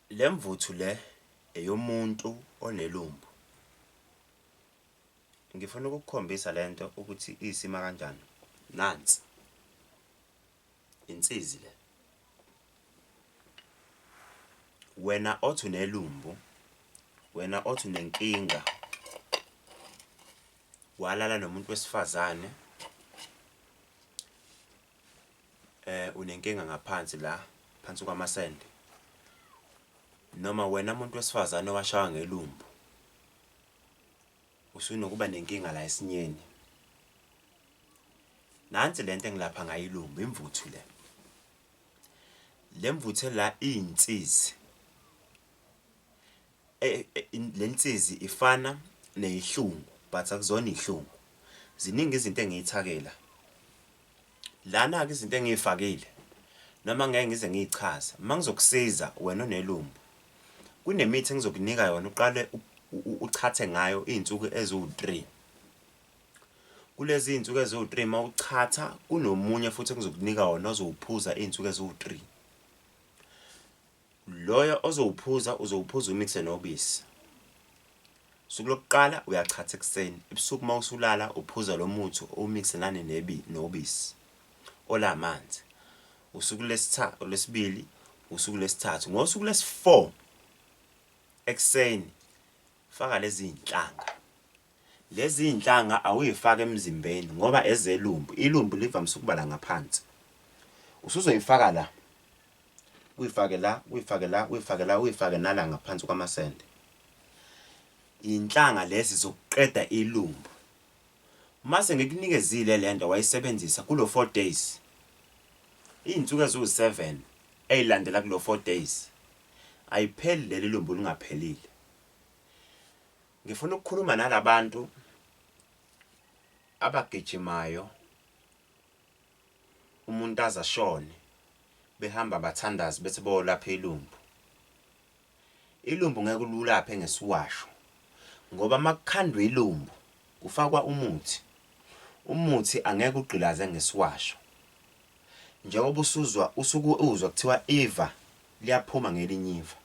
Lemvuthu le eyomuntu onelumbu. Ngifuna ukukukhombisa lento ukuthi isima kanjani. Nansi insizi le. Wena othi unelumbu, wena othi unenkinga, walala nomuntu wesifazane, unenkinga ngaphansi la, phansi kwamasende. Noma wena umuntu wesifazane owashaya ngelumbu, usunokuba nenkinga la esinyeni. Nansi lento engilapha ngayo ilumbu, imvuthu le. Lemvuthu la iyinsizi. Lensizi ifana neyihlungu, but akuzona ihlungu. Ziningi izinto engiyithakela. Lana ke izinto engiyifakile. Noma ngeke ngize ngiyichaza. Mangizokusiza wena onelumbu. Kunemithi engizokunika yona uqale uchathe ngayo izinsuku eziwu3. Kulezi izinsuku eziwu3 mawuchatha kunomunye futhi engizokunika wona ozowuphuza izinsuku eziwu3. Loyo ozowuphuza uzowuphuza umixe nobisi. Usuku lokuqala uyachatha ekseni, ebusuku mawusulala uphuza lo muthi umixe nane nobisi olamanzi. Usuku lesibili, usuku lesithathu. Ngosuku lesi4 ekseni faka lezi zinhlanga. Lezi zinhlanga awuyifaka emzimbeni ngoba ezelumbu, ilumbu livamise ukuba la ngaphansi. Usuzoyifaka la. Uyifake la, uyifake la, uyifake la, uyifake nala ngaphansi kwamasende. Inhlanga lezi zokuqeda ilumbu. Mase ngikunikezile lento wayisebenzisa kulo 4 days. Izinsuku eziwu7 ezilandela kulo 4 days. Ayipheli leli lumbu lingaphelile. Ngifuna ukukhuluma nalabantu abagijimayo umuntu azashone behamba bathandaza bethi bolapha ilumbu. Ilumbu ngeke ululaphe ngesiwasho ngoba makukhandwe ilumbu kufakwa umuthi. Umuthi angeke ugqilaze ngesiwasho. Njengoba usuku uzwa kuthiwa iva liyaphuma ngelinye iva.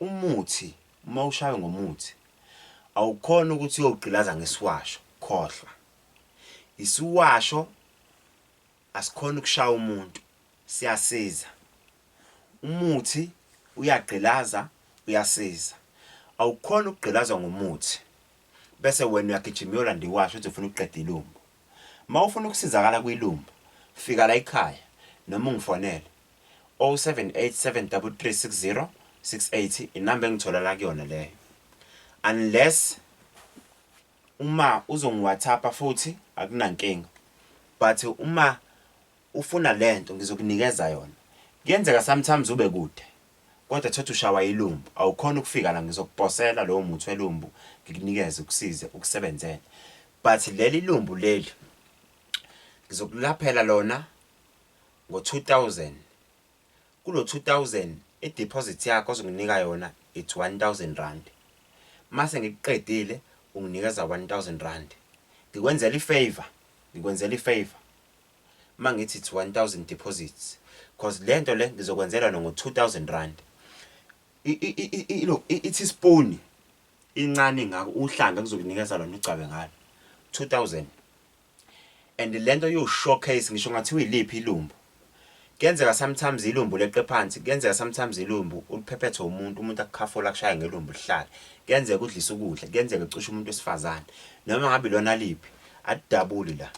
Umuthi mawushawe ngomuthi awukhona ukuthi uyogqilaza ngesiwasho, khohlwa. Isiwasho asikhona ukushaya umuntu, siyasiza. Umuthi uyagqilaza, uyasiza. Awukhona ukugqilaza ngomuthi bese wena uyagijima uyolanda iwasho uthi ufuna ukuqeda ilumbu. Mawufuna ukusizakala kwilumbu, fika la ekhaya noma ungifonele 0787336068 inamba engithola la kuyona leyo. Unless uma uzongiWhatsAppa futhi akunankinga. But uma ufuna lento ngizokunikeza yona. Kuyenzeka sometimes ube kude. Kodwa thatha ushawa ilumbu, awukhona ukufika la ngizokuposela lo muthi welumbu ngikunikeze ukusize ukusebenzele. But leli lumbu leli ngizokulaphela lona ngo2000. Kulo 2000 ideposit yakho ozonginika yona it's 1000 rand. Mase ngikuqedile unginikeza 1000 rand. Ngikwenzela ifavor. Mangithi it's 1000 deposits because lento le ngizokwenzela ngo2000 rand. Ithi spoon incane ngako uhlanga ngizokunikeza lona ucabe ngalo 2000. And lento yo showcase ngisho ngathi uyiliphi ilumbu. Kuyenzeka sometimes ilumbu leqe phansi, kuyenzeka sometimes ilumbu uliphephethe umuntu akukhafola kushaya ngelumbu lihlala. Kuyenzeka udlisa ukudla, kuyenzeka ucishe umuntu wesifazane. Noma ngabe lona liphi, adabuli la.